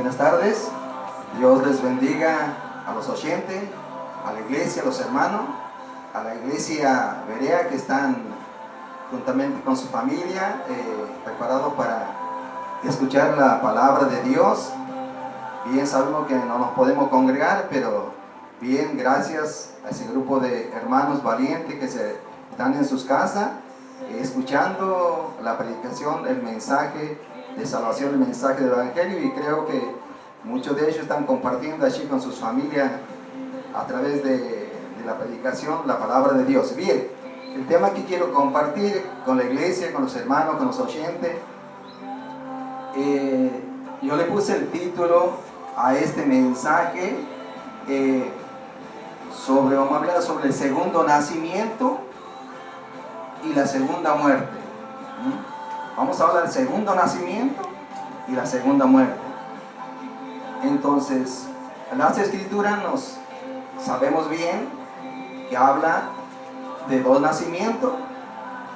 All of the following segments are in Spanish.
Buenas tardes, Dios les bendiga a los oyentes, a la iglesia, a los hermanos, a la iglesia Berea que están juntamente con su familia preparados para escuchar la palabra de Dios. Bien, sabemos que no nos podemos congregar, pero bien, gracias a ese grupo de hermanos valientes que están en sus casas escuchando la predicación, el mensaje de salvación, el mensaje del evangelio, y creo que muchos de ellos están compartiendo allí con sus familias a través de la predicación, la palabra de Dios. Bien, el tema que quiero compartir con la iglesia, con los hermanos, con los oyentes, yo le puse el título a este mensaje vamos a hablar sobre el segundo nacimiento y la segunda muerte. Vamos a hablar del segundo nacimiento y la segunda muerte. Entonces, las escrituras sabemos bien que habla de dos nacimientos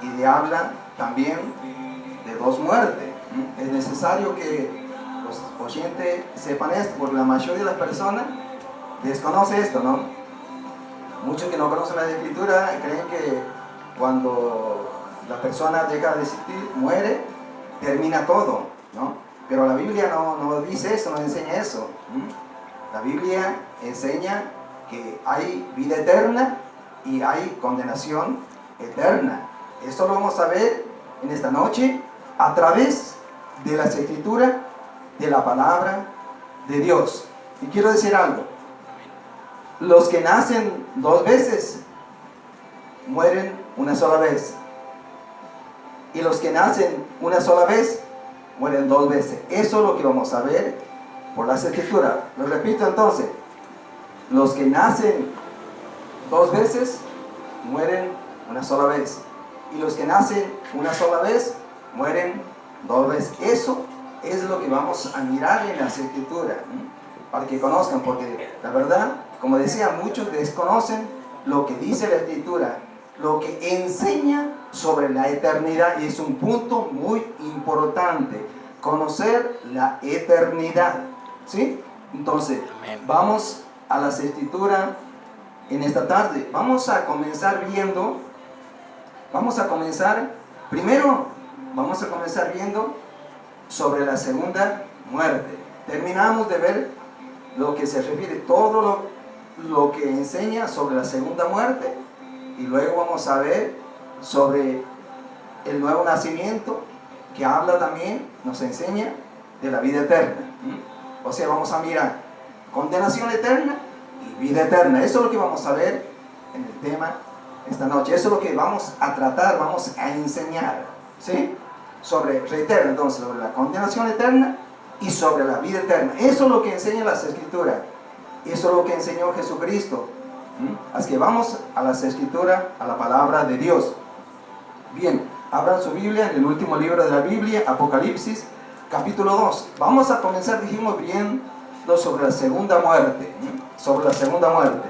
y habla también de dos muertes. Es necesario que los oyentes sepan esto, porque la mayoría de las personas desconoce esto, ¿no? Muchos que no conocen la escritura creen que cuando la persona deja de existir, muere, termina todo, ¿no? Pero la Biblia no dice eso, no enseña eso. La Biblia enseña que hay vida eterna y hay condenación eterna. Esto lo vamos a ver en esta noche a través de las escrituras, de la palabra de Dios. Y quiero decir algo: los que nacen dos veces mueren una sola vez, y los que nacen una sola vez mueren dos veces. Eso es lo que vamos a ver por las escrituras. Lo repito entonces: los que nacen dos veces mueren una sola vez, y los que nacen una sola vez mueren dos veces. Eso es lo que vamos a mirar en las escrituras, para que conozcan, porque la verdad, como decía, muchos desconocen lo que dice la escritura, lo que enseña sobre la eternidad, y es un punto muy importante, conocer la eternidad, ¿sí? Entonces, vamos a las escrituras en esta tarde. Vamos a comenzar viendo sobre la segunda muerte. Terminamos de ver lo que se refiere, todo lo que enseña sobre la segunda muerte, y luego vamos a ver sobre el nuevo nacimiento, que habla también, nos enseña de la vida eterna. O sea, vamos a mirar condenación eterna y vida eterna. Eso es lo que vamos a ver en el tema esta noche. Eso es lo que vamos a tratar, vamos a enseñar, ¿sí? Reitero entonces, sobre la condenación eterna y sobre la vida eterna. Eso es lo que enseñan las escrituras. Eso es lo que enseñó Jesucristo. Así que vamos a las escrituras, a la palabra de Dios. Bien, abran su Biblia en el último libro de la Biblia, Apocalipsis, capítulo 2. Vamos a comenzar, dijimos, viendo sobre la segunda muerte. Sobre la segunda muerte.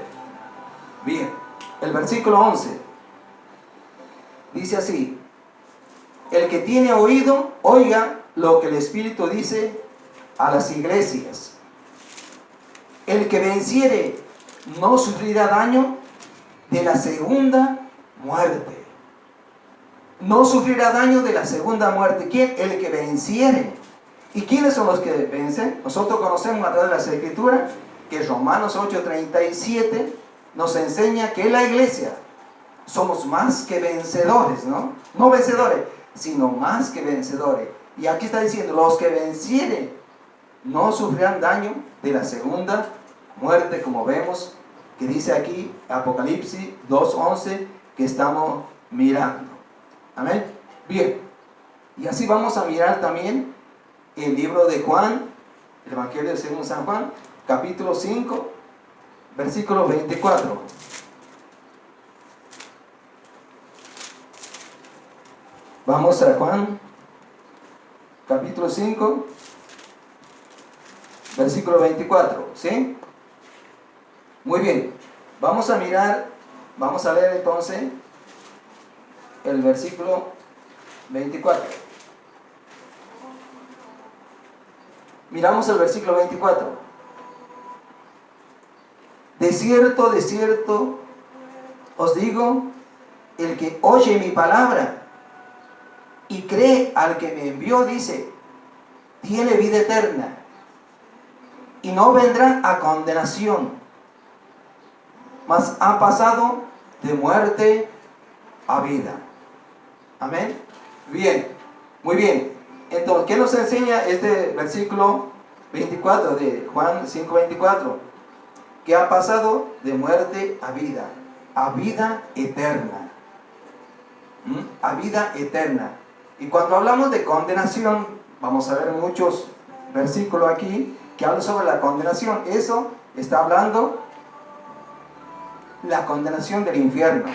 Bien, el versículo 11 dice así: el que tiene oído, oiga lo que el Espíritu dice a las iglesias. El que venciere no sufrirá daño de la segunda muerte. No sufrirá daño de la segunda muerte. ¿Quién? El que venciere. ¿Y quiénes son los que vencen? Nosotros conocemos a través de las escrituras que Romanos 8:37 nos enseña que la iglesia somos más que vencedores, ¿no? No vencedores, sino más que vencedores. Y aquí está diciendo: los que vencieren no sufrirán daño de la segunda muerte, como vemos que dice aquí Apocalipsis 2:11 que estamos mirando. Amén. Bien, y así vamos a mirar también el libro de Juan, el Evangelio según San Juan, capítulo 5, versículo 24. Vamos a Juan, capítulo 5, versículo 24, ¿sí? Muy bien, vamos a leer entonces el versículo 24. Miramos el versículo 24. De cierto os digo, el que oye mi palabra y cree al que me envió, dice, tiene vida eterna y no vendrá a condenación, mas ha pasado de muerte a vida. Amén. Bien, muy bien. Entonces, ¿qué nos enseña este versículo 24 de Juan 5:24? Que ha pasado de muerte a vida eterna. A vida eterna. Y cuando hablamos de condenación, vamos a ver muchos versículos aquí que hablan sobre la condenación. Eso está hablando la condenación del infierno.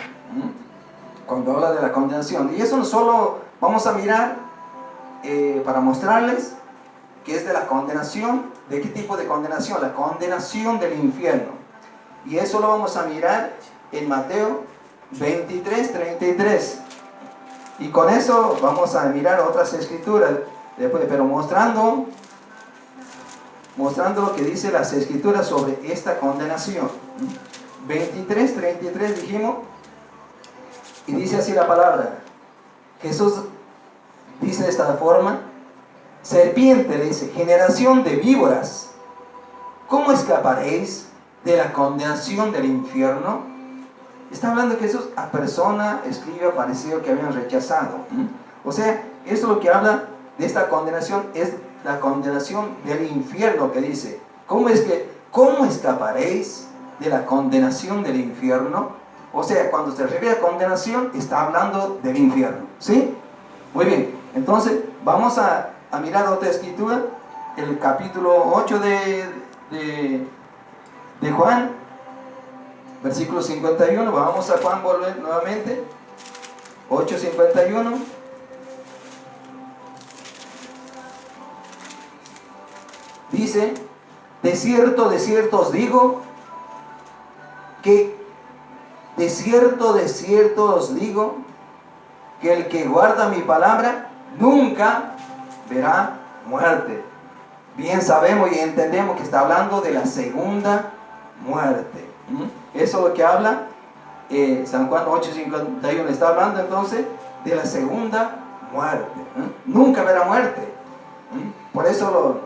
Cuando habla de la condenación. Y eso no solo vamos a mirar para mostrarles que es de la condenación. ¿De qué tipo de condenación? La condenación del infierno. Y eso lo vamos a mirar en Mateo 23:33. Y con eso vamos a mirar otras escrituras después, pero mostrando lo que dice las escrituras sobre esta condenación. 23:33 dijimos, y dice así la palabra. Jesús dice de esta forma: serpiente, le dice, generación de víboras, ¿cómo escaparéis de la condenación del infierno? Está hablando que Jesús a persona, escribe, parecido que habían rechazado. O sea, esto lo que habla de esta condenación es la condenación del infierno, que dice, ¿cómo escaparéis de la condenación del infierno? O sea, cuando se refiere a condenación, está hablando del infierno. ¿Sí? Muy bien. Entonces, vamos a mirar otra escritura, el capítulo 8 de Juan, versículo 51. Vamos a Juan, volver nuevamente. 8:51. Dice, de cierto os digo, que de cierto os digo, que el que guarda mi palabra nunca verá muerte. Bien sabemos y entendemos que está hablando de la segunda muerte. Eso es lo que habla San Juan 8:51. Está hablando entonces de la segunda muerte. Nunca verá muerte. Por eso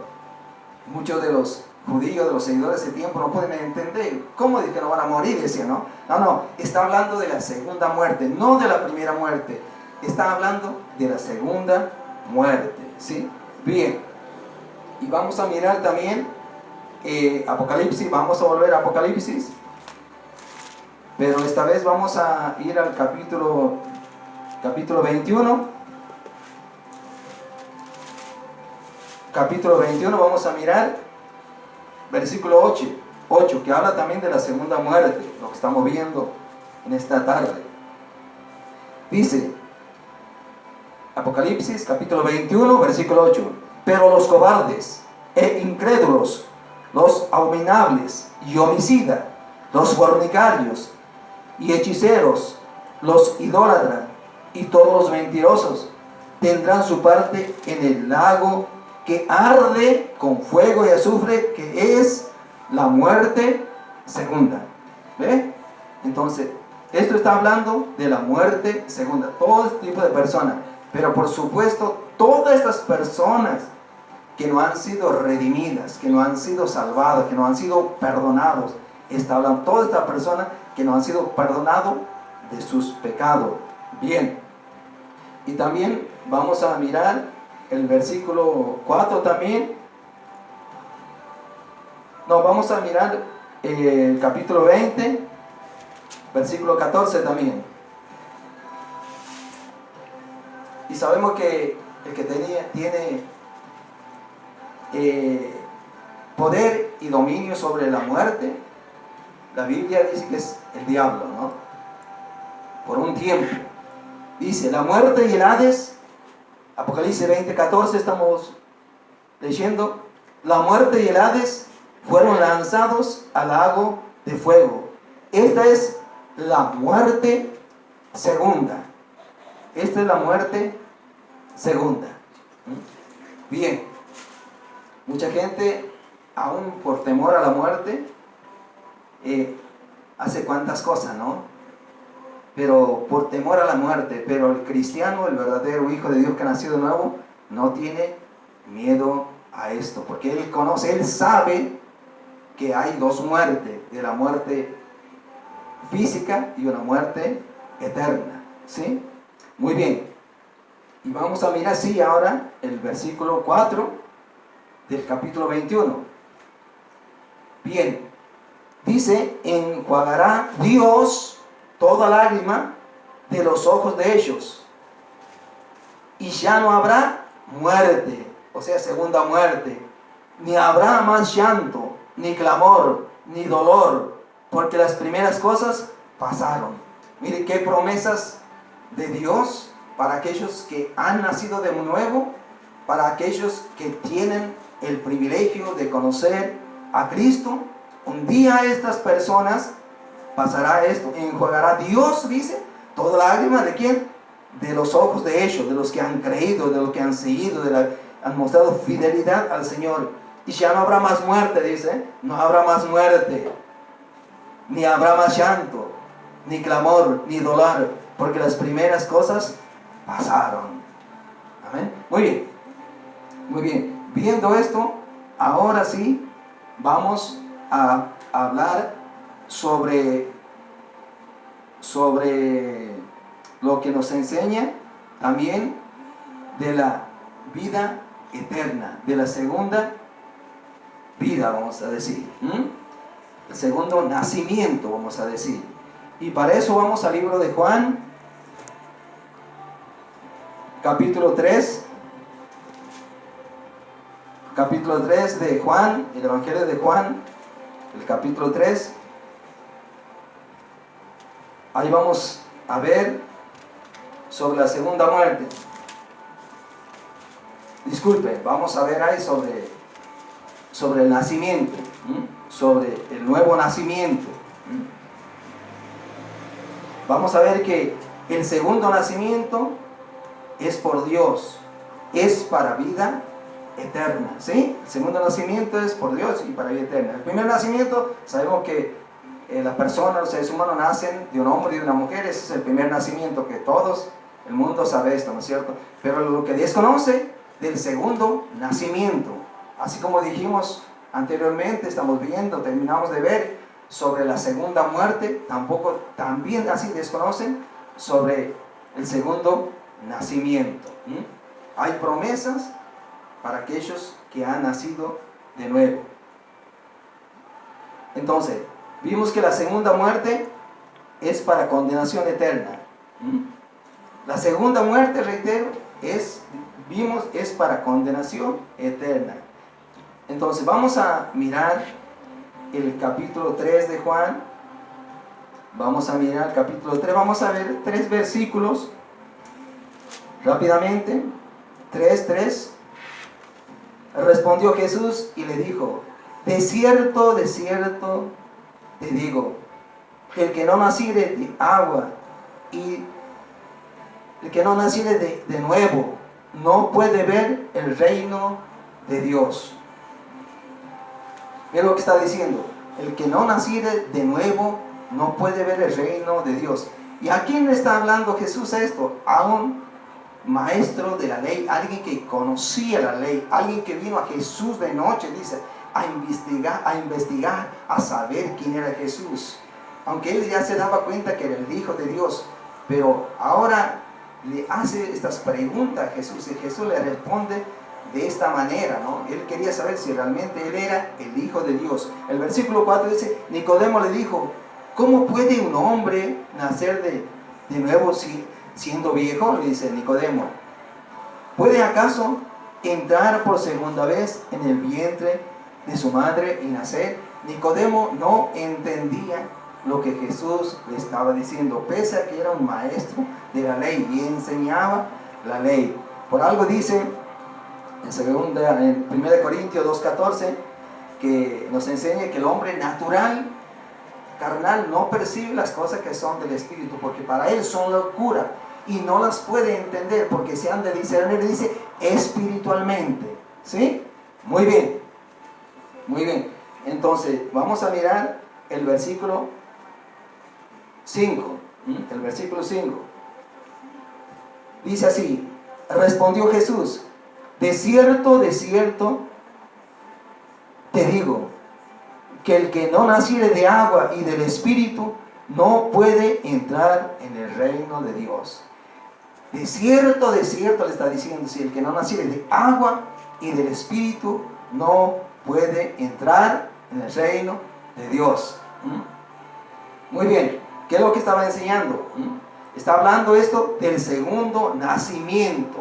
muchos de los judíos, de los seguidores de ese tiempo, no pueden entender. ¿Cómo es que no van a morir? Decían, ¿no? No, está hablando de la segunda muerte, no de la primera muerte. Está hablando de la segunda muerte. ¿Sí? Bien. Y vamos a mirar también Apocalipsis. Vamos a volver a Apocalipsis. Pero esta vez vamos a ir al capítulo 21. Capítulo 21, vamos a mirar versículo 8, que habla también de la segunda muerte, lo que estamos viendo en esta tarde. Dice, Apocalipsis capítulo 21, versículo 8, pero los cobardes e incrédulos, los abominables y homicidas, los fornicarios y hechiceros, los idólatras y todos los mentirosos tendrán su parte en el lago que arde con fuego y azufre, que es la muerte segunda. ¿Ve? Entonces, esto está hablando de la muerte segunda. Todo este tipo de personas. Pero por supuesto, todas estas personas que no han sido redimidas, que no han sido salvadas, que no han sido perdonados, está hablando de todas estas personas que no han sido perdonados de sus pecados. Bien. Y también vamos a mirar el versículo 4 también. No, vamos a mirar el capítulo 20, versículo 14 también. Y sabemos que el que tiene poder y dominio sobre la muerte, la Biblia dice que es el diablo, ¿no? Por un tiempo. Dice, la muerte y el Hades, Apocalipsis 20:14 estamos leyendo, la muerte y el Hades fueron lanzados al lago de fuego. Esta es la muerte segunda. Esta es la muerte segunda. Bien. Mucha gente, aún por temor a la muerte, hace cuantas cosas, ¿no? Pero por temor a la muerte. Pero el cristiano, el verdadero hijo de Dios que ha nacido de nuevo, no tiene miedo a esto, porque él conoce, él sabe que hay dos muertes, de la muerte física y una muerte eterna, ¿sí? Muy bien, y vamos a mirar así ahora el versículo 4 del capítulo 21. Bien, dice: enjuagará Dios toda lágrima de los ojos de ellos, y ya no habrá muerte, o sea, segunda muerte, ni habrá más llanto, ni clamor, ni dolor, porque las primeras cosas pasaron. Mire qué promesas de Dios para aquellos que han nacido de nuevo, para aquellos que tienen el privilegio de conocer a Cristo. Un día a estas personas pasará esto, enjuagará Dios, dice, toda lágrima ¿de quién? De los ojos de ellos, de los que han creído, de los que han seguido, han mostrado fidelidad al Señor. Y ya no habrá más muerte, dice, no habrá más muerte, ni habrá más llanto, ni clamor, ni dolor, porque las primeras cosas pasaron. Amén. Muy bien, muy bien. Viendo esto, ahora sí vamos a hablar sobre lo que nos enseña también de la vida eterna, de la segunda vida, vamos a decir, el segundo nacimiento, vamos a decir. Y para eso vamos al libro de Juan, capítulo 3 de Juan, el Evangelio de Juan, el capítulo 3. Ahí vamos a ver sobre la segunda muerte. Disculpe, vamos a ver ahí sobre el nacimiento, sobre el nuevo nacimiento. Vamos a ver que el segundo nacimiento es por Dios, es para vida eterna, ¿sí? El segundo nacimiento es por Dios y para vida eterna. El primer nacimiento, sabemos que las personas, los seres humanos nacen de un hombre y de una mujer. Ese es el primer nacimiento, que todos, el mundo sabe esto, ¿no es cierto? Pero lo que desconoce del segundo nacimiento, así como dijimos anteriormente, estamos viendo, terminamos de ver sobre la segunda muerte, también así desconocen sobre el segundo nacimiento. Hay promesas para aquellos que han nacido de nuevo. Entonces, vimos que la segunda muerte es para condenación eterna. La segunda muerte, reitero, es para condenación eterna. Entonces, vamos a mirar el capítulo 3 de Juan. Vamos a mirar el capítulo 3. Vamos a ver 3 versículos rápidamente. 3. Respondió Jesús y le dijo: de cierto te digo, el que no naciere de agua y el que no naciere de nuevo no puede ver el reino de Dios. Mira lo que está diciendo: el que no naciere de nuevo no puede ver el reino de Dios. ¿Y a quién le está hablando Jesús esto? A un maestro de la ley, alguien que conocía la ley, alguien que vino a Jesús de noche, dice, a investigar, a saber quién era Jesús. Aunque él ya se daba cuenta que era el Hijo de Dios, pero ahora le hace estas preguntas a Jesús, y Jesús le responde de esta manera, ¿no? Él quería saber si realmente él era el Hijo de Dios. El versículo 4 dice: Nicodemo le dijo: ¿cómo puede un hombre nacer de nuevo siendo viejo? Le dice Nicodemo. ¿Puede acaso entrar por segunda vez en el vientre de su madre y nacer? Nicodemo no entendía lo que Jesús le estaba diciendo, pese a que era un maestro de la ley y enseñaba la ley. Por algo dice en 1 Corintios 2:14, que nos enseña que el hombre natural, carnal, no percibe las cosas que son del Espíritu, porque para él son locura y no las puede entender, porque se han de discernir, dice, espiritualmente, ¿sí? Muy bien, muy bien. Entonces, vamos a mirar el versículo 5. El versículo 5. Dice así: respondió Jesús, de cierto, te digo, que el que no naciere de agua y del Espíritu no puede entrar en el reino de Dios. De cierto le está diciendo, si el que no naciere de agua y del Espíritu no puede entrar en el reino de Dios. Muy bien, ¿qué es lo que estaba enseñando? Está hablando esto del segundo nacimiento.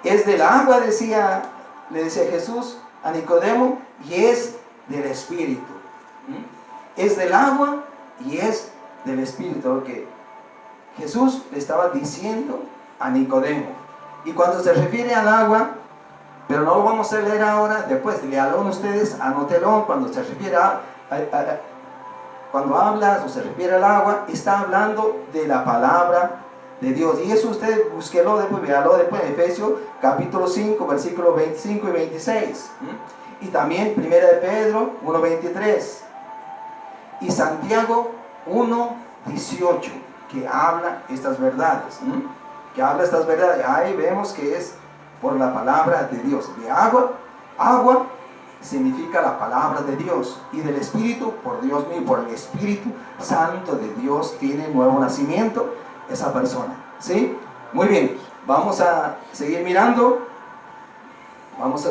Es del agua, le decía Jesús a Nicodemo, y es del Espíritu. Es del agua y es del Espíritu, lo que Jesús le estaba diciendo a Nicodemo. Y cuando se refiere al agua, pero no lo vamos a leer ahora, después léalo ustedes, anótelo. Cuando se refiere cuando habla o se refiere al agua, está hablando de la palabra de Dios. Y eso usted búsquelo después, véalo después en Efesios capítulo 5, versículos 25 y 26. Y también 1 de Pedro 1:23. Y Santiago 1:18, que habla estas verdades. Ahí vemos que es por la palabra de Dios. De agua significa la palabra de Dios, y del Espíritu, por Dios mío, por el Espíritu Santo de Dios tiene nuevo nacimiento esa persona. ¿Sí? Muy bien, vamos a seguir mirando. Vamos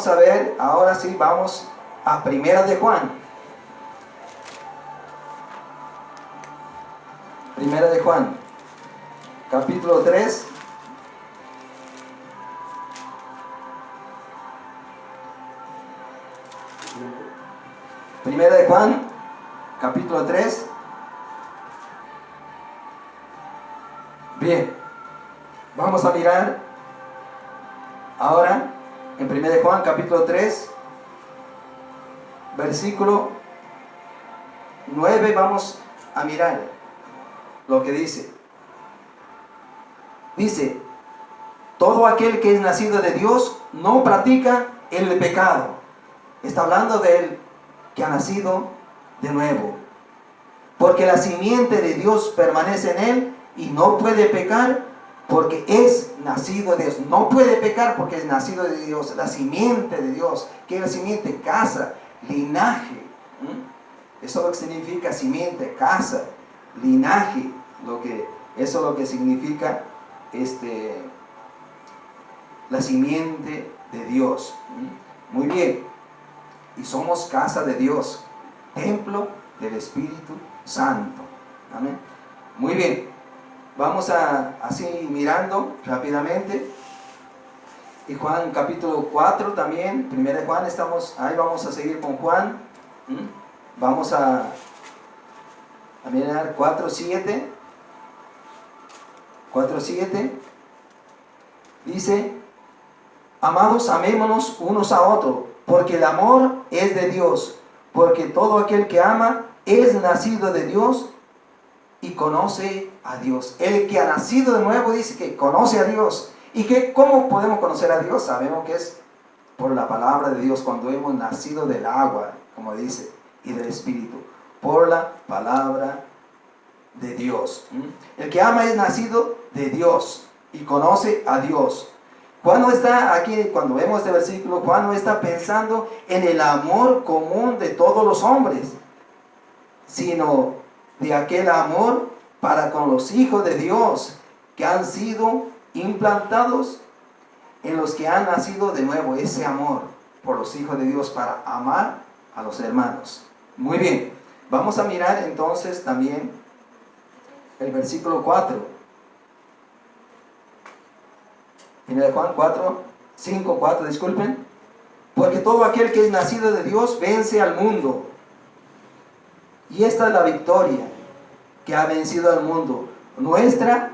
a ver, ahora sí, vamos a Primera de Juan. Primera de Juan, capítulo 3. Primera de Juan, capítulo 3. Bien, vamos a mirar ahora en Primera de Juan, capítulo 3, versículo 9. Vamos a mirar lo que dice. Dice: todo aquel que es nacido de Dios no practica el pecado. Está hablando del que ha nacido de nuevo, porque la simiente de Dios permanece en él y no puede pecar porque es nacido de Dios. No puede pecar porque es nacido de Dios. La simiente de Dios. ¿Qué es la simiente? Casa, linaje. Eso es lo que significa simiente, casa, linaje. Eso es lo que significa la simiente de Dios. Muy bien. Y somos casa de Dios, templo del Espíritu Santo. Amén. Muy bien. Vamos a así mirando rápidamente. Y Juan capítulo 4 también, 1 de Juan, ahí vamos a seguir con Juan. Vamos a mirar 4:7. 4:7 dice: amados, amémonos unos a otros, porque el amor es de Dios, porque todo aquel que ama es nacido de Dios y conoce a Dios. El que ha nacido de nuevo dice que conoce a Dios. ¿Y cómo podemos conocer a Dios? Sabemos que es por la palabra de Dios, cuando hemos nacido del agua, como dice, y del Espíritu, por la palabra de Dios. El que ama es nacido de Dios y conoce a Dios. Juan no está aquí, cuando vemos este versículo, Juan no está pensando en el amor común de todos los hombres, sino de aquel amor para con los hijos de Dios que han sido implantados en los que han nacido de nuevo. Ese amor por los hijos de Dios para amar a los hermanos. Muy bien, vamos a mirar entonces también el versículo 4. De Juan 5:4, disculpen. Porque todo aquel que es nacido de Dios vence al mundo. Y esta es la victoria que ha vencido al mundo: nuestra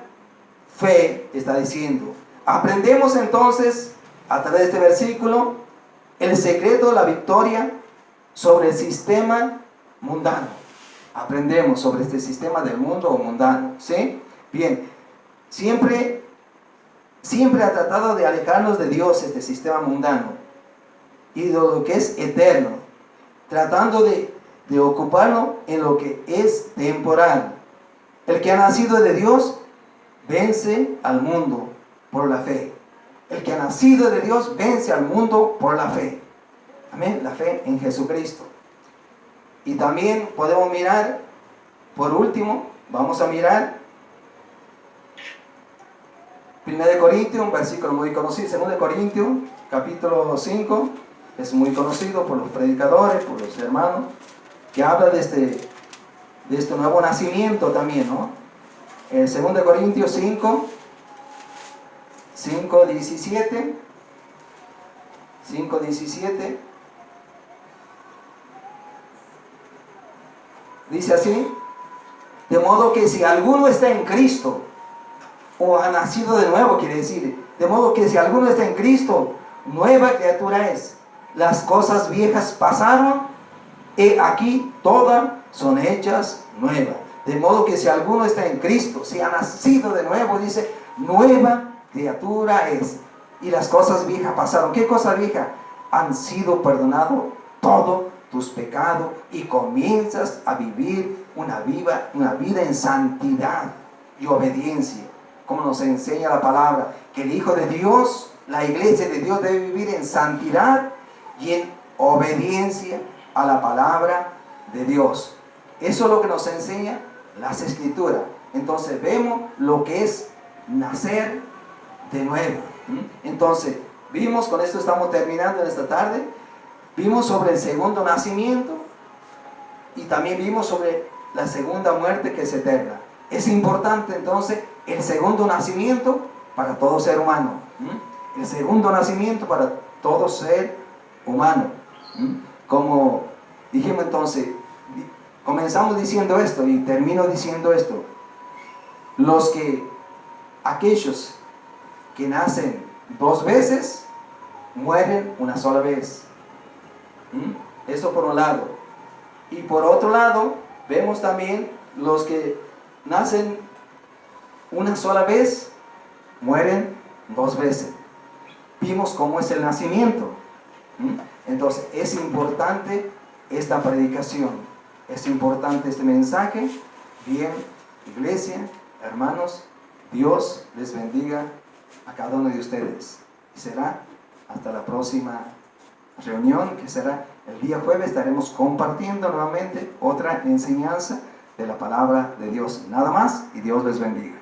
fe, está diciendo. Aprendemos entonces a través de este versículo el secreto de la victoria sobre el sistema mundano. Aprendemos sobre este sistema del mundo o mundano, ¿sí? Bien, siempre siempre ha tratado de alejarnos de Dios, este sistema mundano, y de lo que es eterno, tratando de ocuparnos en lo que es temporal. El que ha nacido de Dios vence al mundo por la fe. El que ha nacido de Dios vence al mundo por la fe. Amén, la fe en Jesucristo. Y también podemos mirar, por último, vamos a mirar 1 Corintios, un versículo muy conocido, 2 Corintios, capítulo 5, es muy conocido por los predicadores, por los hermanos, que habla de este nuevo nacimiento también, ¿no? 2 Corintios 5, 17, dice así: de modo que si alguno está en Cristo, o ha nacido de nuevo, quiere decir, de modo que si alguno está en Cristo, nueva criatura es. Las cosas viejas pasaron, y aquí todas son hechas nuevas. De modo que si alguno está en Cristo, si ha nacido de nuevo, dice, nueva criatura es. Y las cosas viejas pasaron. ¿Qué cosas viejas? Han sido perdonados todos tus pecados y comienzas a vivir una vida en santidad y obediencia, como nos enseña la palabra, que el Hijo de Dios, la iglesia de Dios, debe vivir en santidad y en obediencia a la palabra de Dios. Eso es lo que nos enseña las Escrituras. Entonces vemos lo que es nacer de nuevo. Entonces vimos, con esto estamos terminando en esta tarde, vimos sobre el segundo nacimiento y también vimos sobre la segunda muerte, que es eterna. Es importante entonces el segundo nacimiento para todo ser humano. El segundo nacimiento para todo ser humano. Como dijimos entonces, comenzamos diciendo esto y termino diciendo esto: aquellos que nacen dos veces mueren una sola vez. Eso por un lado. Y por otro lado, vemos también los que nacen una sola vez, mueren dos veces. Vimos cómo es el nacimiento. Entonces es importante esta predicación, es importante este mensaje. Bien, iglesia, hermanos, Dios les bendiga a cada uno de ustedes. Y será hasta la próxima reunión, que será el día jueves. Estaremos compartiendo nuevamente otra enseñanza de la palabra de Dios. Nada más, y Dios les bendiga.